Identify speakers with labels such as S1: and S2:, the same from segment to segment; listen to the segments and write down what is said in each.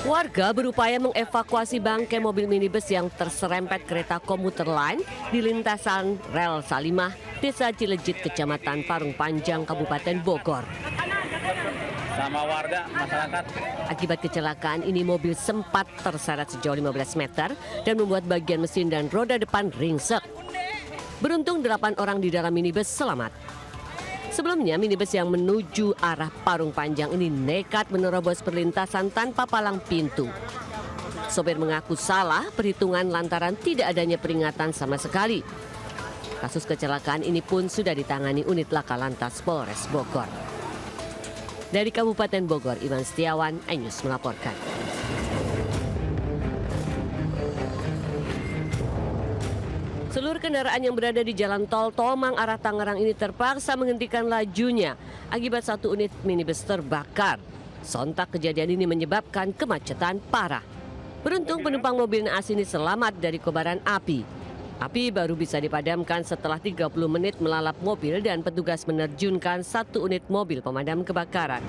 S1: Warga berupaya mengevakuasi bangkai mobil minibus yang terserempet kereta komuter lain di lintasan rel Salimah, Desa Cilejit, Kecamatan Parung Panjang, Kabupaten Bogor.
S2: Sama warga, masyarakat.
S1: Akibat kecelakaan ini mobil sempat terseret sejauh 15 meter dan membuat bagian mesin dan roda depan ringsek. Beruntung 8 orang di dalam minibus selamat. Sebelumnya minibus yang menuju arah Parung Panjang ini nekat menerobos perlintasan tanpa palang pintu. Sopir mengaku salah perhitungan lantaran tidak adanya peringatan sama sekali. Kasus kecelakaan ini pun sudah ditangani unit Laka Lantas Polres Bogor. Dari Kabupaten Bogor, Iwan Setiawan, iNews melaporkan. Seluruh kendaraan yang berada di jalan tol Tomang arah Tangerang ini terpaksa menghentikan lajunya akibat satu unit minibus terbakar. Sontak kejadian ini menyebabkan kemacetan parah. Beruntung penumpang mobil naas ini selamat dari kobaran api. Api baru bisa dipadamkan setelah 30 menit melalap mobil dan petugas menerjunkan satu unit mobil pemadam kebakaran.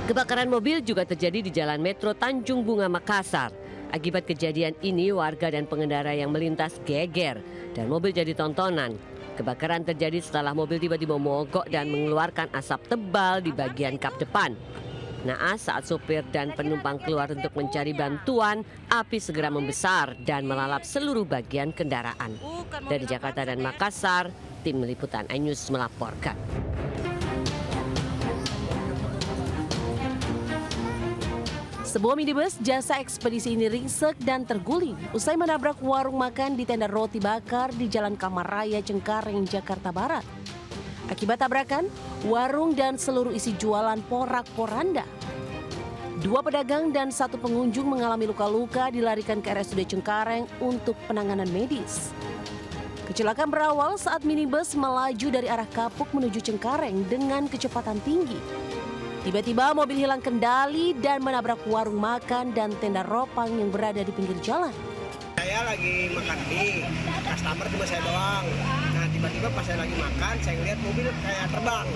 S1: Kebakaran mobil juga terjadi di Jalan Metro Tanjung Bunga, Makassar. Akibat kejadian ini, warga dan pengendara yang melintas geger dan mobil jadi tontonan. Kebakaran terjadi setelah mobil tiba-tiba mogok dan mengeluarkan asap tebal di bagian kap depan. Naas saat sopir dan penumpang keluar untuk mencari bantuan, api segera membesar dan melalap seluruh bagian kendaraan. Dari Jakarta dan Makassar, tim liputan iNews melaporkan.
S3: Sebuah minibus jasa ekspedisi ini ringsek dan terguling usai menabrak warung makan di tenda roti bakar di Jalan Kamar Raya, Cengkareng, Jakarta Barat. Akibat tabrakan, warung dan seluruh isi jualan porak-poranda. 2 pedagang dan 1 pengunjung mengalami luka-luka dilarikan ke RSUD Cengkareng untuk penanganan medis. Kecelakaan berawal saat minibus melaju dari arah Kapuk menuju Cengkareng dengan kecepatan tinggi. Tiba-tiba mobil hilang kendali dan menabrak warung makan dan tenda ropang yang berada di pinggir jalan.
S4: Saya lagi makan mie, customer cuma saya doang. Nah tiba-tiba pas saya lagi makan, saya ngeliat mobil kayak terbang.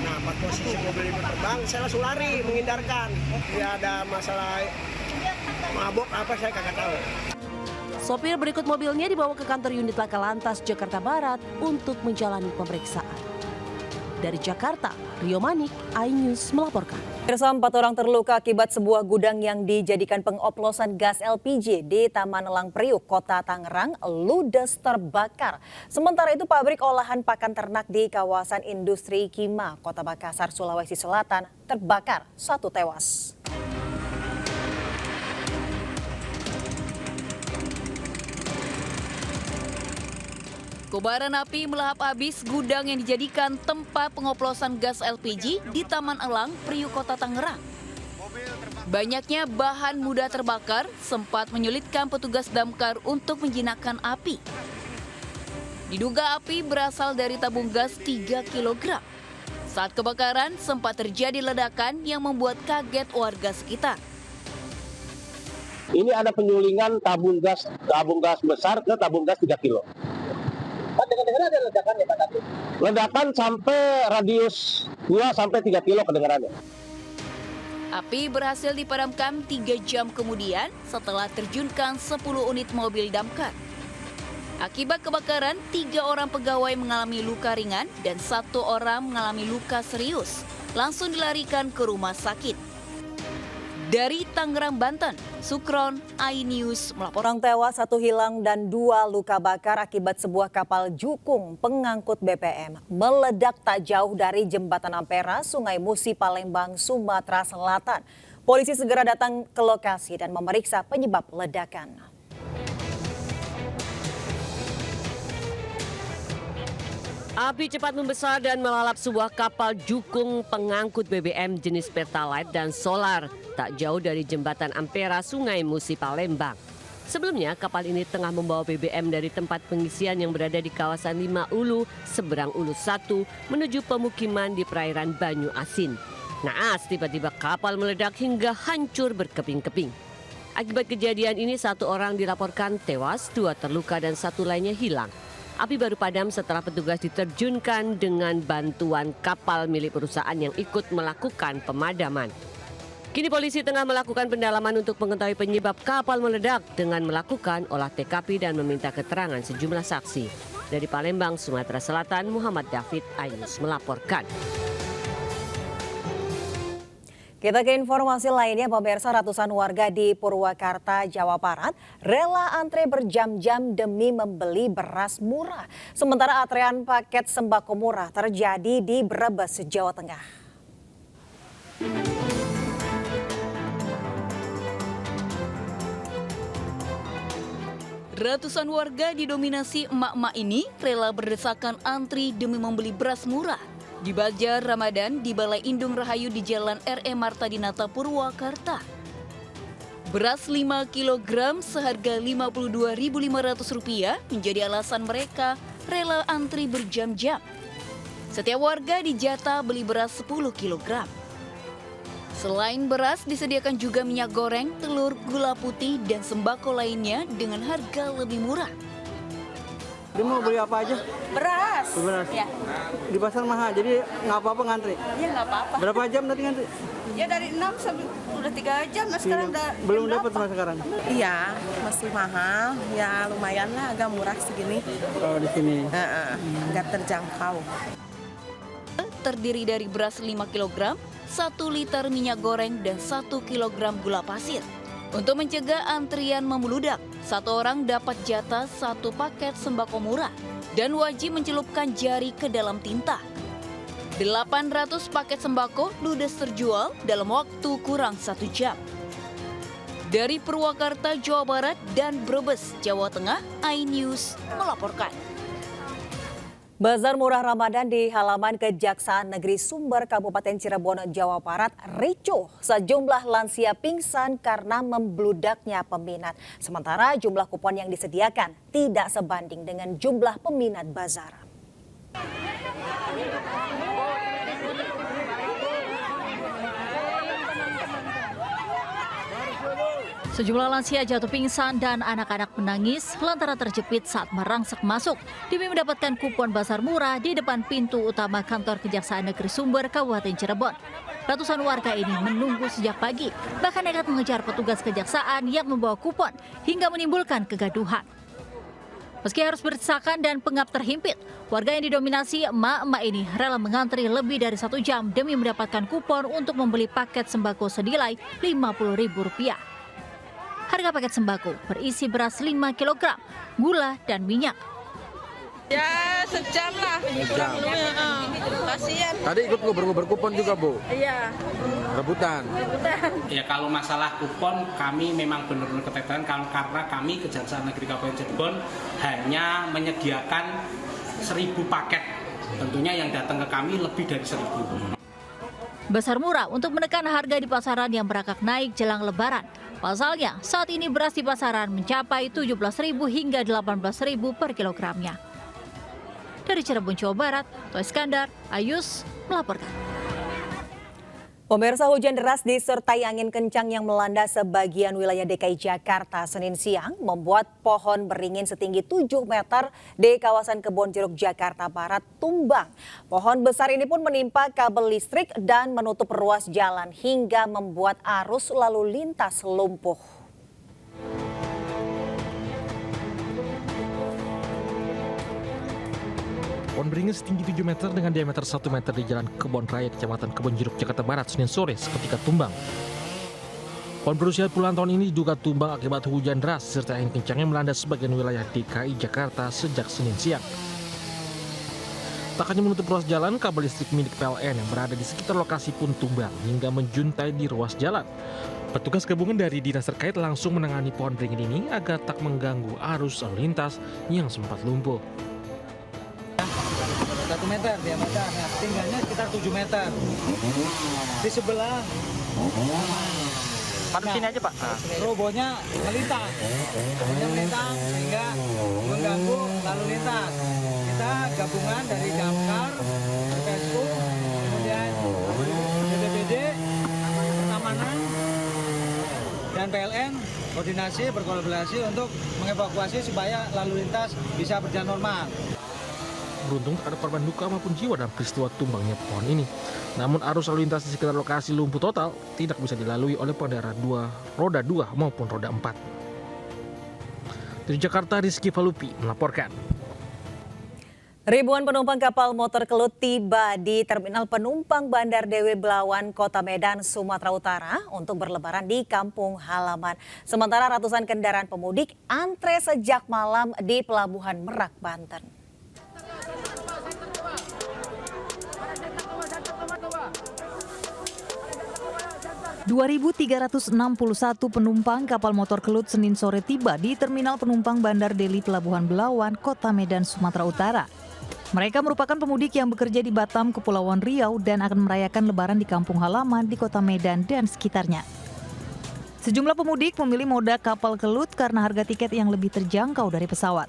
S4: Nah pas posisi mobil itu terbang, saya langsung lari menghindarkan. Tidak ada masalah mabok apa saya kagak tahu.
S3: Sopir berikut mobilnya dibawa ke kantor unit Laka Lantas Jakarta Barat untuk menjalani pemeriksaan. Dari Jakarta, Rio Manik, iNews melaporkan.
S5: Pemirsa, 4 orang terluka akibat sebuah gudang yang dijadikan pengoplosan gas LPG di Taman Elang Priuk, Kota Tangerang, ludes terbakar. Sementara itu pabrik olahan pakan ternak di kawasan industri Kima, Kota Makassar, Sulawesi Selatan terbakar, 1 tewas.
S6: Kobaran api melahap habis gudang yang dijadikan tempat pengoplosan gas LPG di Taman Elang, Priuk, Kota Tangerang. Banyaknya bahan mudah terbakar sempat menyulitkan petugas damkar untuk menjinakkan api. Diduga api berasal dari tabung gas 3 kg. Saat kebakaran sempat terjadi ledakan yang membuat kaget warga sekitar.
S7: Ini ada penyulingan tabung gas besar ke tabung gas 3 kilo. Dengar-dengar ada ledakan ya Pak tadi? Ledakan sampai radius 2 sampai 3 kilo kedengarannya.
S6: Api berhasil dipadamkan 3 jam kemudian setelah terjunkan 10 unit mobil damkar. Akibat kebakaran, 3 orang pegawai mengalami luka ringan dan 1 orang mengalami luka serius. Langsung dilarikan ke rumah sakit. Dari Tangerang, Banten, Sukron, iNews melaporkan.
S5: 1 tewas, 1 hilang dan 2 luka bakar akibat sebuah kapal jukung pengangkut BBM meledak tak jauh dari Jembatan Ampera, Sungai Musi, Palembang, Sumatera Selatan. Polisi segera datang ke lokasi dan memeriksa penyebab ledakan.
S1: Api cepat membesar dan melalap sebuah kapal jukung pengangkut BBM jenis Pertalite dan solar tak jauh dari Jembatan Ampera, Sungai Musi, Palembang. Sebelumnya kapal ini tengah membawa BBM dari tempat pengisian yang berada di kawasan 5 Ulu, seberang Ulu 1 menuju pemukiman di perairan Banyu Asin. Naas tiba-tiba kapal meledak hingga hancur berkeping-keping. Akibat kejadian ini 1 orang dilaporkan tewas, 2 terluka dan 1 lainnya hilang. Api baru padam setelah petugas diterjunkan dengan bantuan kapal milik perusahaan yang ikut melakukan pemadaman. Kini polisi tengah melakukan pendalaman untuk mengetahui penyebab kapal meledak dengan melakukan olah TKP dan meminta keterangan sejumlah saksi. Dari Palembang, Sumatera Selatan, Muhammad David Ainus melaporkan.
S5: Kita ke informasi lainnya, pemirsa, ratusan warga di Purwakarta, Jawa Barat rela antre berjam-jam demi membeli beras murah. Sementara antrean paket sembako murah terjadi di Brebes, Jawa Tengah.
S6: Ratusan warga didominasi emak-emak ini rela berdesakan antri demi membeli beras murah di Bazar Ramadan di Balai Indung Rahayu di Jalan R.E. Marta Dinata, Purwakarta. Beras 5 kg seharga Rp52.500 menjadi alasan mereka rela antri berjam-jam. Setiap warga dijatah beli beras 10 kg. Selain beras, disediakan juga minyak goreng, telur, gula putih, dan sembako lainnya dengan harga lebih murah.
S8: Dia mau beli apa aja?
S9: Beras.
S8: Ya. Di pasar mahal, jadi nggak apa-apa ngantri?
S9: Iya, nggak apa-apa.
S8: Berapa jam tadi ngantri?
S9: Ya dari 6 sampai udah 3 jam, nah sekarang udah
S8: belum dapat mas sekarang?
S9: Iya, masih mahal. Ya lumayan lah, agak murah segini.
S8: Oh, di sini?
S9: Nggak terjangkau.
S6: Terdiri dari beras 5 kg, 1 liter minyak goreng, dan 1 kg gula pasir. Untuk mencegah antrian membeludak, satu orang dapat jatah 1 paket sembako murah dan wajib mencelupkan jari ke dalam tinta. 800 paket sembako ludes terjual dalam waktu kurang 1 jam. Dari Purwakarta, Jawa Barat dan Brebes, Jawa Tengah, iNews melaporkan.
S5: Bazar murah Ramadan di halaman Kejaksaan Negeri Sumber, Kabupaten Cirebon, Jawa Barat ricuh. Sejumlah lansia pingsan karena membludaknya peminat. Sementara jumlah kupon yang disediakan tidak sebanding dengan jumlah peminat bazar.
S10: Sejumlah lansia jatuh pingsan dan anak-anak menangis lantaran terjepit saat merangsek masuk demi mendapatkan kupon bazar murah di depan pintu utama kantor Kejaksaan Negeri Sumber, Kabupaten Cirebon. Ratusan warga ini menunggu sejak pagi, bahkan nekat mengejar petugas kejaksaan yang membawa kupon hingga menimbulkan kegaduhan. Meski harus berdesakan dan pengap terhimpit, warga yang didominasi emak-emak ini rela mengantri lebih dari 1 jam demi mendapatkan kupon untuk membeli paket sembako senilai Rp50.000. Harga paket sembako berisi beras 5 kg, gula, dan minyak.
S9: Ya sejam lah.
S8: Sejam.
S9: Kasian.
S8: Tadi ikut berkupon juga, Bu?
S9: Iya.
S8: Rebutan?
S2: Ya kalau masalah kupon kami memang benar-benar keteteran karena kami Kejaksaan Negeri Kabupaten Cirebon hanya menyediakan 1.000 paket. Tentunya yang datang ke kami lebih dari 1.000.
S10: Bazar murah untuk menekan harga di pasaran yang merangkak naik jelang Lebaran. Pasalnya, saat ini beras di pasaran mencapai Rp17.000 hingga Rp18.000 per kilogramnya. Dari Cirebon, Jawa Barat, Toh Iskandar, iNews melaporkan.
S5: Pemirsa, hujan deras disertai angin kencang yang melanda sebagian wilayah DKI Jakarta Senin siang membuat pohon beringin setinggi 7 meter di kawasan Kebonjeruk, Jakarta Barat tumbang. Pohon besar ini pun menimpa kabel listrik dan menutup ruas jalan hingga membuat arus lalu lintas lumpuh.
S11: Pohon beringin setinggi 7 meter dengan diameter 1 meter di Jalan Kebon Raya, Kecamatan Kebonjeruk, Jakarta Barat, Senin sore seketika tumbang. Pohon berusia puluhan tahun ini juga tumbang akibat hujan deras serta angin kencang yang melanda sebagian wilayah DKI Jakarta sejak Senin siang. Tak hanya menutup ruas jalan, kabel listrik milik PLN yang berada di sekitar lokasi pun tumbang hingga menjuntai di ruas jalan. Petugas gabungan dari dinas terkait langsung menangani pohon beringin ini agar tak mengganggu arus lalu lintas yang sempat lumpuh.
S8: 1 meter diameter, tingginya sekitar 7 meter. Di sebelah.
S2: Pada sini aja Pak.
S8: Robohnya melintas. Sehingga mengganggu lalu lintas. Kita gabungan dari Damkar, PSU, kemudian BPBD, Pertamanan, dan PLN berkolaborasi untuk mengevakuasi supaya lalu lintas bisa berjalan normal.
S11: Beruntung tak ada korban luka maupun jiwa dalam peristiwa tumbangnya pohon ini. Namun arus lalu lintas di sekitar lokasi lumpuh total tidak bisa dilalui oleh pengendara roda 2 maupun roda 4. Dari Jakarta, Rizky Falupi melaporkan.
S5: Ribuan penumpang kapal motor Kelut tiba di Terminal Penumpang Bandar Dewi Belawan, Kota Medan, Sumatera Utara untuk berlebaran di kampung halaman. Sementara ratusan kendaraan pemudik antre sejak malam di Pelabuhan Merak, Banten. ...2.361 penumpang kapal motor Kelut Senin sore tiba di Terminal Penumpang Bandar Deli Pelabuhan Belawan, Kota Medan, Sumatera Utara. Mereka merupakan pemudik yang bekerja di Batam, Kepulauan Riau dan akan merayakan lebaran di kampung halaman di Kota Medan dan sekitarnya. Sejumlah pemudik memilih moda kapal Kelut karena harga tiket yang lebih terjangkau dari pesawat.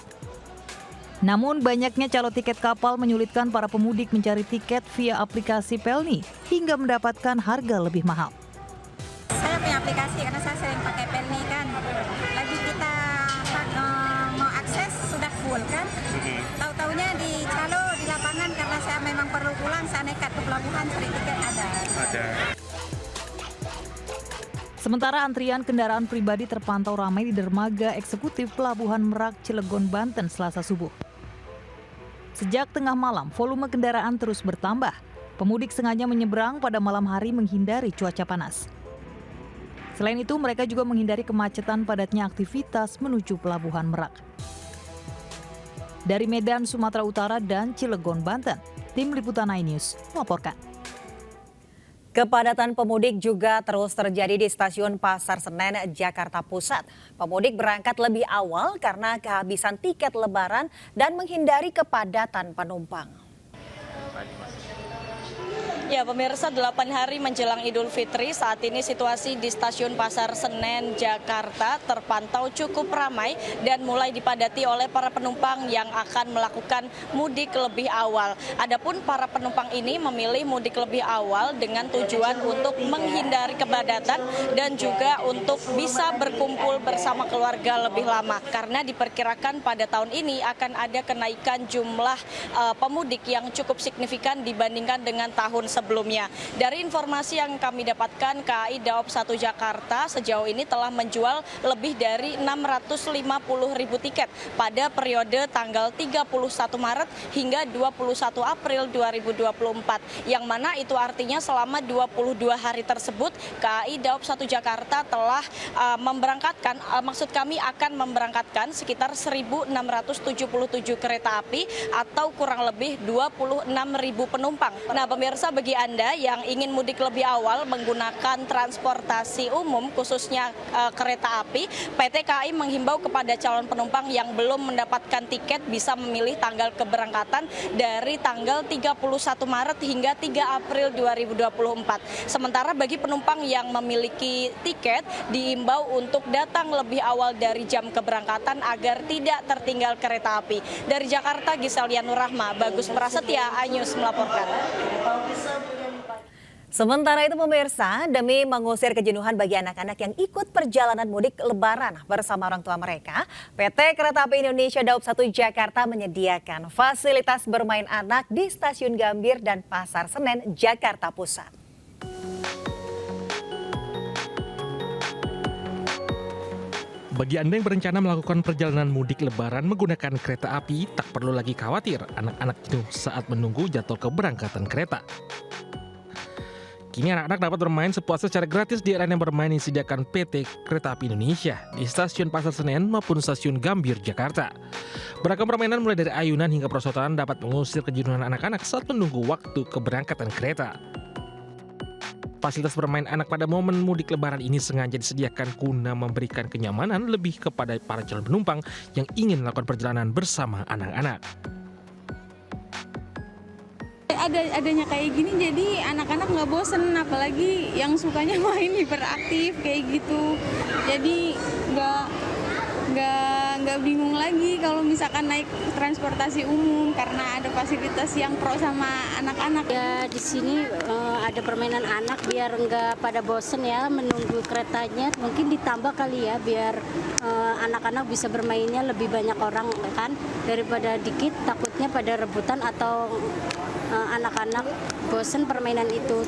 S5: Namun banyaknya calo tiket kapal menyulitkan para pemudik mencari tiket via aplikasi Pelni hingga mendapatkan harga lebih mahal.
S12: Saya punya aplikasi karena saya sering pakai Pelni kan. Lagi kita mau akses sudah full kan. Tahu-taunya di calo di lapangan karena saya memang perlu pulang, saya nekat ke pelabuhan cari tiket ada.
S10: Sementara antrian kendaraan pribadi terpantau ramai di dermaga eksekutif Pelabuhan Merak, Cilegon, Banten Selasa subuh. Sejak tengah malam, volume kendaraan terus bertambah. Pemudik sengaja menyeberang pada malam hari menghindari cuaca panas. Selain itu, mereka juga menghindari kemacetan padatnya aktivitas menuju Pelabuhan Merak. Dari Medan, Sumatera Utara dan Cilegon, Banten, Tim Liputan iNews melaporkan.
S5: Kepadatan pemudik juga terus terjadi di stasiun Pasar Senen, Jakarta Pusat. Pemudik berangkat lebih awal karena kehabisan tiket lebaran dan menghindari kepadatan penumpang.
S13: Ya pemirsa, 8 hari menjelang Idul Fitri, saat ini situasi di stasiun Pasar Senen, Jakarta terpantau cukup ramai dan mulai dipadati oleh para penumpang yang akan melakukan mudik lebih awal. Adapun para penumpang ini memilih mudik lebih awal dengan tujuan untuk menghindari kepadatan dan juga untuk bisa berkumpul bersama keluarga lebih lama. Karena diperkirakan pada tahun ini akan ada kenaikan jumlah pemudik yang cukup signifikan dibandingkan dengan tahun sebelumnya. Dari informasi yang kami dapatkan, KAI Daob 1 Jakarta sejauh ini telah menjual lebih dari 650.000 tiket pada periode tanggal 31 Maret hingga 21 April 2024. Yang mana itu artinya selama 22 hari tersebut KAI Daob 1 Jakarta telah memberangkatkan, maksud kami akan memberangkatkan sekitar 1.677 kereta api atau kurang lebih 26.000 penumpang. Nah pemirsa, bagi Anda yang ingin mudik lebih awal menggunakan transportasi umum khususnya kereta api, PT KAI menghimbau kepada calon penumpang yang belum mendapatkan tiket bisa memilih tanggal keberangkatan dari tanggal 31 Maret hingga 3 April 2024. Sementara bagi penumpang yang memiliki tiket diimbau untuk datang lebih awal dari jam keberangkatan agar tidak tertinggal kereta api. Dari Jakarta, Gisel Yanurrahma, Bagus Prasetya, iNews melaporkan.
S5: Sementara itu pemirsa, demi mengusir kejenuhan bagi anak-anak yang ikut perjalanan mudik lebaran bersama orang tua mereka, PT Kereta Api Indonesia Daob 1 Jakarta menyediakan fasilitas bermain anak di Stasiun Gambir dan Pasar Senen, Jakarta Pusat.
S11: Bagi Anda yang berencana melakukan perjalanan mudik lebaran menggunakan kereta api, tak perlu lagi khawatir anak-anak jenuh saat menunggu jadwal keberangkatan kereta. Kini anak-anak dapat bermain sepuasnya secara gratis di arena bermain yang disediakan PT Kereta Api Indonesia di Stasiun Pasar Senen maupun Stasiun Gambir, Jakarta. Beragam permainan mulai dari ayunan hingga perosotan dapat mengusir kejenuhan anak-anak saat menunggu waktu keberangkatan kereta. Fasilitas bermain anak pada momen mudik lebaran ini sengaja disediakan guna memberikan kenyamanan lebih kepada para calon penumpang yang ingin melakukan perjalanan bersama anak-anak.
S14: Adanya kayak gini jadi anak-anak nggak bosen, apalagi yang sukanya main hiperaktif kayak gitu. Jadi nggak bingung lagi kalau misalkan naik transportasi umum karena ada fasilitas yang pro sama anak-anak.
S15: Ya di sini ada permainan anak biar nggak pada bosen ya menunggu keretanya. Mungkin ditambah kali ya biar anak-anak bisa bermainnya lebih banyak orang kan daripada dikit takutnya pada rebutan atau anak-anak bosen permainan itu.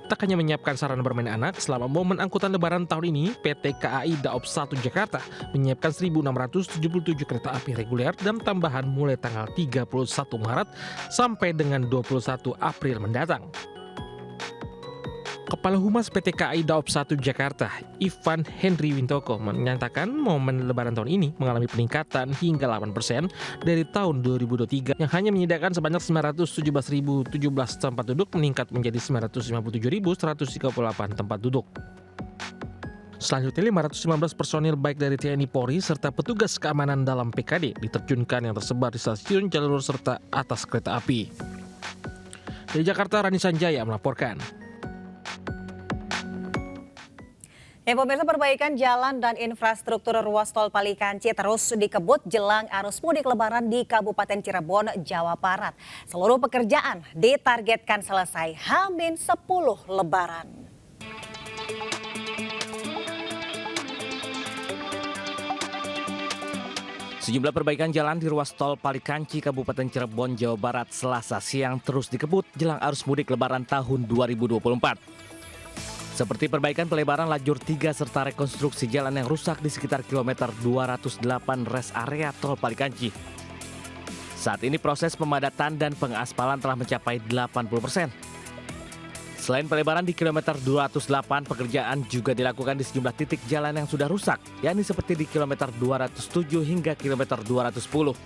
S11: Tak hanya menyiapkan sarana bermain anak, selama momen angkutan lebaran tahun ini, PT KAI Daop 1 Jakarta menyiapkan 1.677 kereta api reguler dan tambahan mulai tanggal 31 Maret sampai dengan 21 April mendatang. Kepala Humas PT KAI Daop 1 Jakarta, Ivan Henry Wintoko, menyatakan momen lebaran tahun ini mengalami peningkatan hingga 8% dari tahun 2023 yang hanya menyediakan sebanyak 917.017 tempat duduk meningkat menjadi 957.138 tempat duduk. Selanjutnya 515 personil baik dari TNI Polri serta petugas keamanan dalam PKD diterjunkan yang tersebar di stasiun, jalur serta atas kereta api. Dari Jakarta, Rani Sanjaya melaporkan.
S5: Pemirsa, perbaikan jalan dan infrastruktur ruas tol Palikanci terus dikebut jelang arus mudik lebaran di Kabupaten Cirebon, Jawa Barat. Seluruh pekerjaan ditargetkan selesai H-10 lebaran.
S16: Sejumlah perbaikan jalan di ruas tol Palikanci, Kabupaten Cirebon, Jawa Barat, Selasa siang terus dikebut jelang arus mudik lebaran tahun 2024. Seperti perbaikan pelebaran lajur 3 serta rekonstruksi jalan yang rusak di sekitar kilometer 208 rest area tol Palikanci. Saat ini proses pemadatan dan pengaspalan telah mencapai 80%. Selain pelebaran di kilometer 208, pekerjaan juga dilakukan di sejumlah titik jalan yang sudah rusak, yakni seperti di kilometer 207 hingga kilometer 210.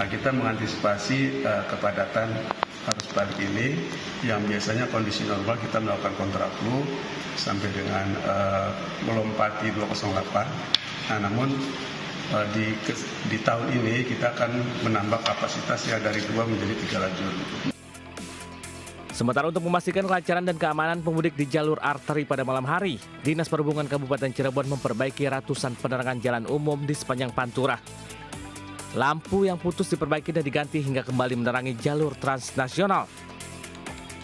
S17: Nah, kita mengantisipasi kepadatan arus balik ini yang biasanya kondisi normal kita melakukan kontraflow sampai dengan melompati 208. Nah, namun di tahun ini kita akan menambah kapasitasnya dari 2 menjadi 3 lajur.
S16: Sementara untuk memastikan kelancaran dan keamanan pemudik di jalur arteri pada malam hari, Dinas Perhubungan Kabupaten Cirebon memperbaiki ratusan penerangan jalan umum di sepanjang Pantura. Lampu yang putus diperbaiki dan diganti hingga kembali menerangi jalur transnasional.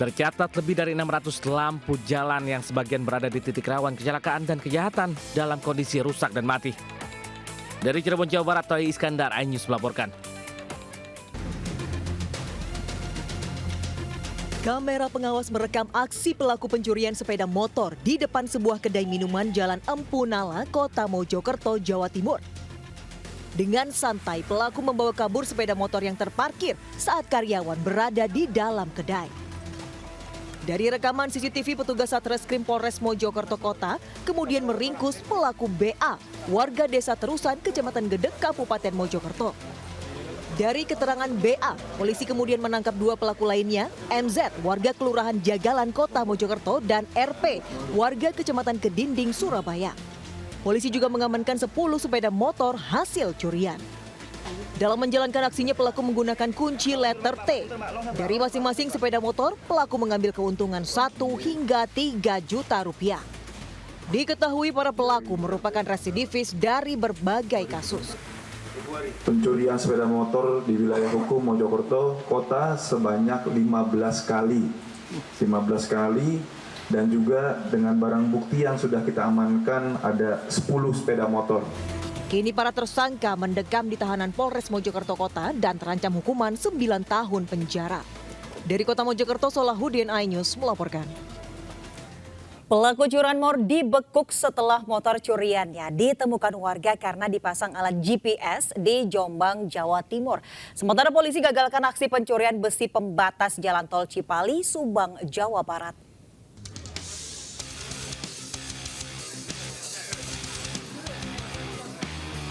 S16: Tercatat lebih dari 600 lampu jalan yang sebagian berada di titik rawan kecelakaan dan kejahatan dalam kondisi rusak dan mati. Dari Cirebon, Jawa Barat, Toy Iskandar, iNews melaporkan.
S18: Kamera pengawas merekam aksi pelaku pencurian sepeda motor di depan sebuah kedai minuman Jalan Empu Nala, Kota Mojokerto, Jawa Timur. Dengan santai, pelaku membawa kabur sepeda motor yang terparkir saat karyawan berada di dalam kedai. Dari rekaman CCTV, petugas Satreskrim Polres Mojokerto Kota kemudian meringkus pelaku BA, warga Desa Terusan, Kecamatan Gedek, Kabupaten Mojokerto. Dari keterangan BA, polisi kemudian menangkap 2 pelaku lainnya, MZ, warga Kelurahan Jagalan, Kota Mojokerto, dan RP, warga Kecamatan Kedinding, Surabaya. Polisi juga mengamankan 10 sepeda motor hasil curian. Dalam menjalankan aksinya, pelaku menggunakan kunci letter T. Dari masing-masing sepeda motor, pelaku mengambil keuntungan 1 hingga 3 juta rupiah. Diketahui para pelaku merupakan residivis dari berbagai kasus.
S19: Pencurian sepeda motor di wilayah hukum Mojokerto Kota sebanyak 15 kali. 15 kali. Dan juga dengan barang bukti yang sudah kita amankan ada 10 sepeda motor.
S18: Kini para tersangka mendekam di tahanan Polres Mojokerto Kota dan terancam hukuman 9 tahun penjara. Dari Kota Mojokerto, Solahuddin, iNews melaporkan.
S5: Pelaku curanmor dibekuk setelah motor curiannya ditemukan warga karena dipasang alat GPS di Jombang, Jawa Timur. Sementara polisi gagalkan aksi pencurian besi pembatas jalan tol Cipali, Subang, Jawa Barat.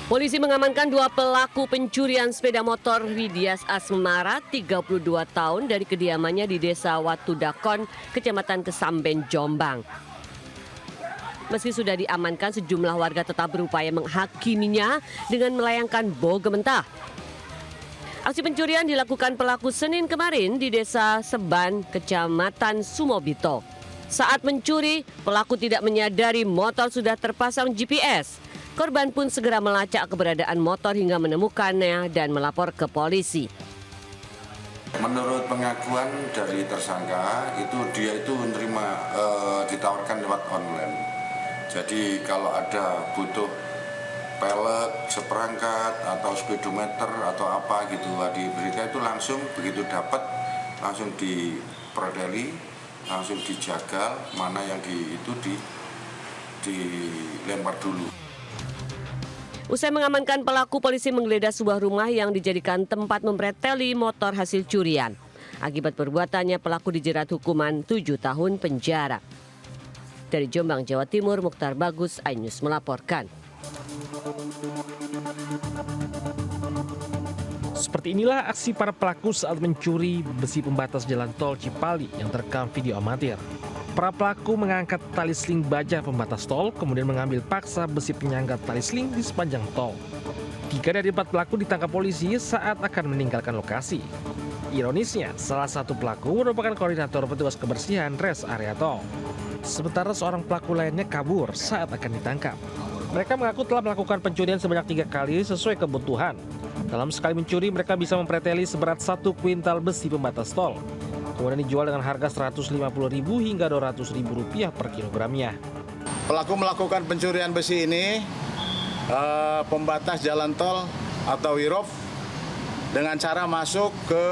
S1: Polisi mengamankan 2 pelaku pencurian sepeda motor Widias Asmara, 32 tahun, dari kediamannya di Desa Watu Dakon, Kecamatan Kesamben, Jombang. Meski sudah diamankan, sejumlah warga tetap berupaya menghakiminya dengan melayangkan bogem mentah. Aksi pencurian dilakukan pelaku Senin kemarin di Desa Seban, Kecamatan Sumobito. Saat mencuri, pelaku tidak menyadari motor sudah terpasang GPS. Korban pun segera melacak keberadaan motor hingga menemukannya dan melapor ke polisi.
S20: Menurut pengakuan dari tersangka, dia itu menerima ditawarkan lewat online. Jadi kalau ada butuh pelek, seperangkat atau speedometer atau apa gitu diberikan, itu langsung begitu dapat langsung diperdeli, langsung dijagal mana yang dilempar dulu.
S1: Usai mengamankan pelaku, polisi menggeledah sebuah rumah yang dijadikan tempat mempreteli motor hasil curian. Akibat perbuatannya, pelaku dijerat hukuman 7 tahun penjara. Dari Jombang, Jawa Timur, Mukhtar Bagus, iNews melaporkan.
S11: Seperti inilah aksi para pelaku saat mencuri besi pembatas jalan tol Cipali yang terekam video amatir. Para pelaku mengangkat tali seling baja pembatas tol, kemudian mengambil paksa besi penyangga tali seling di sepanjang tol. 3 dari 4 pelaku ditangkap polisi saat akan meninggalkan lokasi. Ironisnya, salah satu pelaku merupakan koordinator petugas kebersihan res area tol. Sementara seorang pelaku lainnya kabur saat akan ditangkap. Mereka mengaku telah melakukan pencurian sebanyak 3 kali sesuai kebutuhan. Dalam sekali mencuri, mereka bisa mempreteli seberat 1 kuintal besi pembatas tol. Kemudian dijual dengan harga Rp150.000 hingga Rp200.000 per kilogramnya.
S21: Pelaku melakukan pencurian besi ini pembatas jalan tol atau wirof dengan cara masuk ke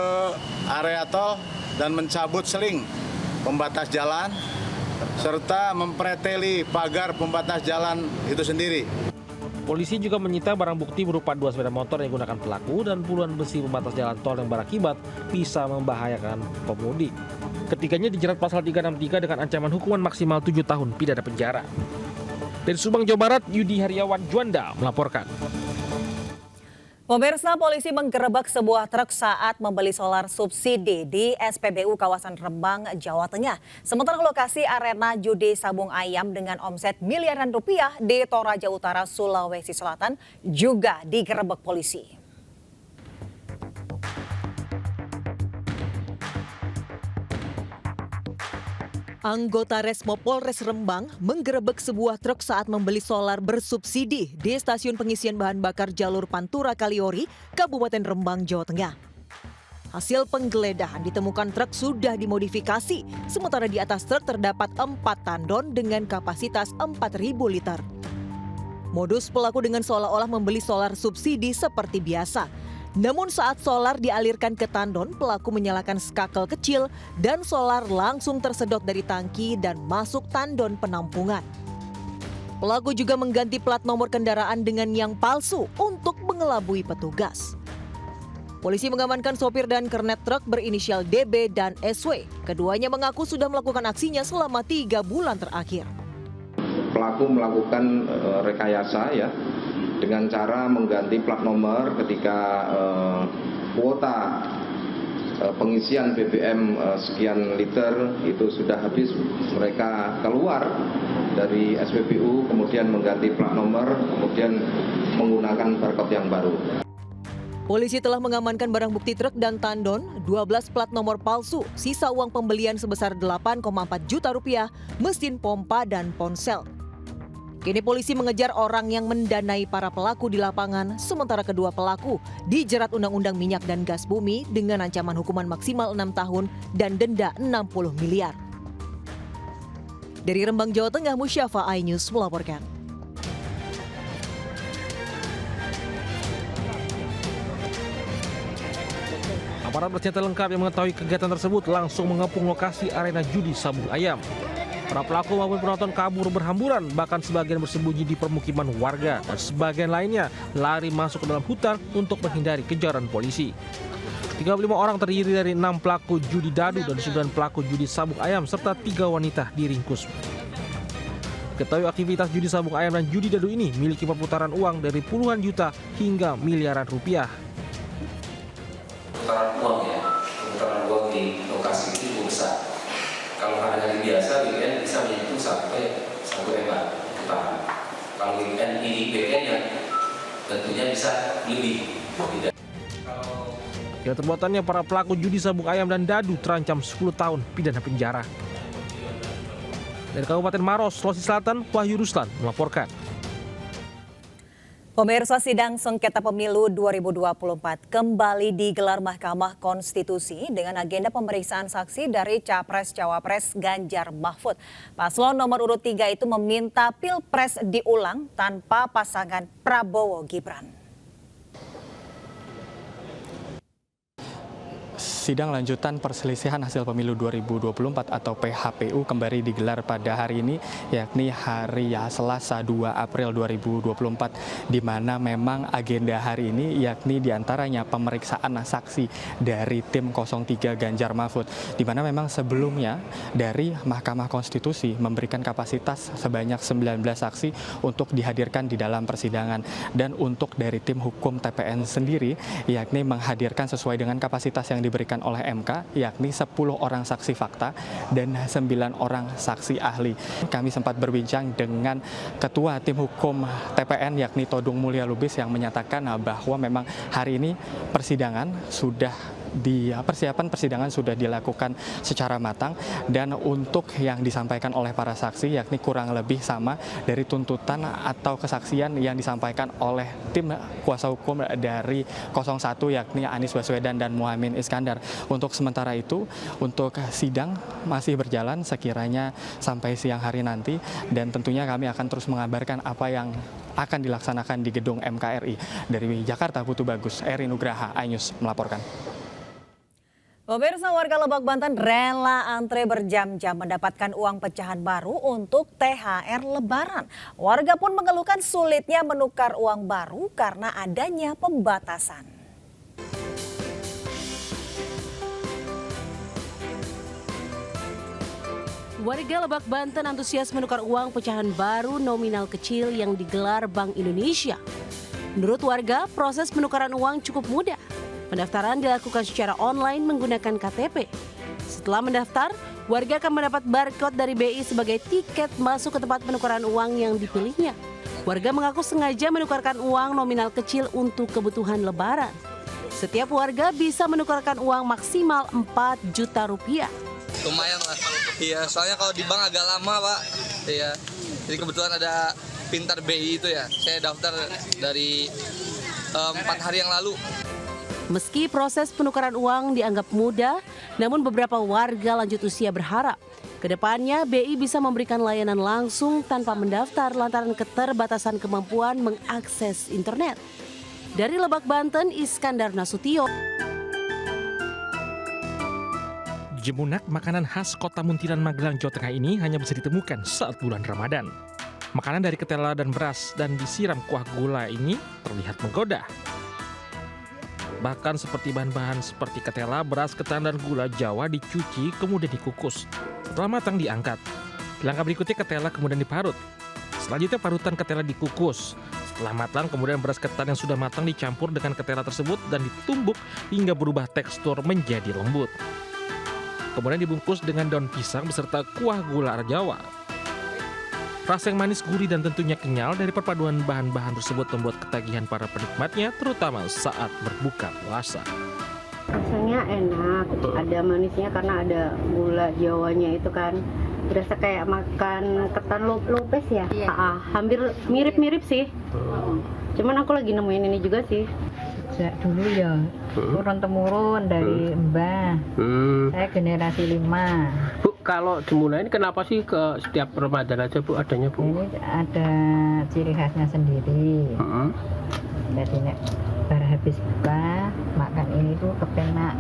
S21: area tol dan mencabut seling pembatas jalan serta mempreteli pagar pembatas jalan itu sendiri.
S11: Polisi juga menyita barang bukti berupa 2 sepeda motor yang digunakan pelaku dan puluhan besi pembatas jalan tol yang berakibat bisa membahayakan pemudik. Ketiganya dijerat pasal 363 dengan ancaman hukuman maksimal 7 tahun pidana penjara. Dari Subang, Jawa Barat, Yudi Haryawan Juanda melaporkan.
S5: Pemirsa, polisi menggerebek sebuah truk saat membeli solar subsidi di SPBU kawasan Rembang, Jawa Tengah. Sementara lokasi arena judi sabung ayam dengan omset miliaran rupiah di Toraja Utara, Sulawesi Selatan juga digerebek polisi.
S18: Anggota Resmo Polres Rembang menggerebek sebuah truk saat membeli solar bersubsidi di stasiun pengisian bahan bakar jalur Pantura Kaliori, Kabupaten Rembang, Jawa Tengah. Hasil penggeledahan ditemukan truk sudah dimodifikasi, sementara di atas truk terdapat 4 tandon dengan kapasitas 4.000 liter. Modus pelaku dengan seolah-olah membeli solar subsidi seperti biasa. Namun saat solar dialirkan ke tandon, pelaku menyalakan skakel kecil dan solar langsung tersedot dari tangki dan masuk tandon penampungan. Pelaku juga mengganti plat nomor kendaraan dengan yang palsu untuk mengelabui petugas. Polisi mengamankan sopir dan kernet truk berinisial DB dan SW. Keduanya mengaku sudah melakukan aksinya selama 3 bulan terakhir.
S22: Pelaku melakukan rekayasa dengan cara mengganti plat nomor ketika kuota pengisian BBM sekian liter itu sudah habis, mereka keluar dari SPBU kemudian mengganti plat nomor, kemudian menggunakan barcode yang baru.
S18: Polisi telah mengamankan barang bukti truk dan tandon, 12 plat nomor palsu, sisa uang pembelian sebesar 8,4 juta rupiah, mesin pompa dan ponsel. Kini polisi mengejar orang yang mendanai para pelaku di lapangan, sementara kedua pelaku dijerat Undang-Undang Minyak dan Gas Bumi dengan ancaman hukuman maksimal 6 tahun dan denda 60 miliar. Dari Rembang, Jawa Tengah, Musyafa, iNews melaporkan.
S11: Aparat bersenjata lengkap yang mengetahui kegiatan tersebut langsung mengepung lokasi arena judi sabung ayam. Para pelaku maupun penonton kabur berhamburan, bahkan sebagian bersembunyi di permukiman warga dan sebagian lainnya lari masuk ke dalam hutan untuk menghindari kejaran polisi. 35 orang terdiri dari 6 pelaku judi dadu dan 9 pelaku judi sabung ayam serta 3 wanita diringkus. Ketahui aktivitas judi sabung ayam dan judi dadu ini memiliki perputaran uang dari puluhan juta hingga miliaran rupiah.
S23: Putaran uang di lokasi itu cukup besar. Kalau hari-hari biasa weekend bisa menyentuh sampai 1 M putaran. Kalau weekend ini weekendnya tentunya bisa lebih.
S11: Dengan perbuatannya, para pelaku judi sabung ayam dan dadu terancam 10 tahun pidana penjara. Dari Kabupaten Maros, Sulawesi Selatan, Wahyu Ruslan melaporkan.
S5: Pemirsa, sidang sengketa pemilu 2024 kembali digelar Mahkamah Konstitusi dengan agenda pemeriksaan saksi dari Capres-Cawapres Ganjar Mahfud. Paslon nomor urut 3 itu meminta Pilpres diulang tanpa pasangan Prabowo Gibran.
S3: Sidang lanjutan perselisihan hasil pemilu 2024 atau PHPU kembali digelar pada hari ini, yakni hari Selasa 2 April 2024, di mana memang agenda hari ini yakni diantaranya pemeriksaan saksi dari tim 03 Ganjar Mahfud, di mana memang sebelumnya dari Mahkamah Konstitusi memberikan kapasitas sebanyak 19 saksi untuk dihadirkan di dalam persidangan, dan untuk dari tim hukum TPN sendiri yakni menghadirkan sesuai dengan kapasitas yang diberikan oleh MK, yakni 10 orang saksi fakta dan 9 orang saksi ahli. Kami sempat berbincang dengan Ketua Tim Hukum TPN yakni Todung Mulya Lubis yang menyatakan bahwa memang hari ini persiapan persidangan sudah dilakukan secara matang, dan untuk yang disampaikan oleh para saksi yakni kurang lebih sama dari tuntutan atau kesaksian yang disampaikan oleh tim kuasa hukum dari 01 yakni Anies Baswedan dan Muhaimin Iskandar. Untuk sementara itu, untuk sidang masih berjalan sekiranya sampai siang hari nanti, dan tentunya kami akan terus mengabarkan apa yang akan dilaksanakan di gedung MKRI. Dari Jakarta, Putu Bagus, Eri Nugraha, iNews melaporkan.
S5: Pemirsa, warga Lebak, Banten rela antre berjam-jam mendapatkan uang pecahan baru untuk THR Lebaran. Warga pun mengeluhkan sulitnya menukar uang baru karena adanya pembatasan.
S1: Warga Lebak, Banten antusias menukar uang pecahan baru nominal kecil yang digelar Bank Indonesia. Menurut warga, proses penukaran uang cukup mudah. Pendaftaran dilakukan secara online menggunakan KTP. Setelah mendaftar, warga akan mendapat barcode dari BI sebagai tiket masuk ke tempat penukaran uang yang dipilihnya. Warga mengaku sengaja menukarkan uang nominal kecil untuk kebutuhan Lebaran. Setiap warga bisa menukarkan uang maksimal 4 juta rupiah.
S4: Lumayan lah, iya. Soalnya kalau di bank agak lama, Pak. Iya. Jadi kebetulan ada Pintar BI itu ya. Saya daftar dari 4 hari yang lalu.
S1: Meski proses penukaran uang dianggap mudah, namun beberapa warga lanjut usia berharap kedepannya BI bisa memberikan layanan langsung tanpa mendaftar lantaran keterbatasan kemampuan mengakses internet. Dari Lebak, Banten, Iskandar Nasution.
S11: Jemunak makanan khas kota Muntilan, Magelang, Jawa Tengah ini hanya bisa ditemukan saat bulan Ramadan. Makanan dari ketela dan beras dan disiram kuah gula ini terlihat menggoda. Bahkan seperti bahan-bahan seperti ketela, beras, ketan, dan gula Jawa dicuci kemudian dikukus. Setelah matang diangkat. Langkah berikutnya ketela kemudian diparut. Selanjutnya parutan ketela dikukus. Setelah matang kemudian beras ketan yang sudah matang dicampur dengan ketela tersebut dan ditumbuk hingga berubah tekstur menjadi lembut. Kemudian dibungkus dengan daun pisang beserta kuah gula Jawa. Rasa yang manis, gurih, dan tentunya kenyal dari perpaduan bahan-bahan tersebut membuat ketagihan para penikmatnya, terutama saat berbuka puasa.
S7: Rasanya enak, ada manisnya karena ada gula Jawanya itu kan. Berasa kayak makan ketan lopes ya. Iya. Hampir mirip-mirip sih. Cuman aku lagi nemuin ini juga sih.
S24: Sejak dulu ya, turun-temurun dari mbah. Saya generasi 5.
S25: Bu, kalau Jemuna ini kenapa sih ke setiap Ramadan aja Bu adanya Bu?
S24: Ini ada ciri khasnya sendiri. Jadi nek bar habis buka, makan ini tuh kepenak.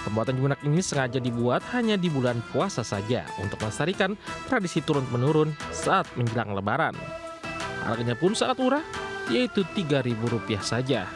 S11: Pembuatan jemunak ini sengaja dibuat hanya di bulan puasa saja untuk melestarikan tradisi turun-menurun saat menjelang Lebaran. Harganya pun sangat murah, yaitu Rp3.000 saja.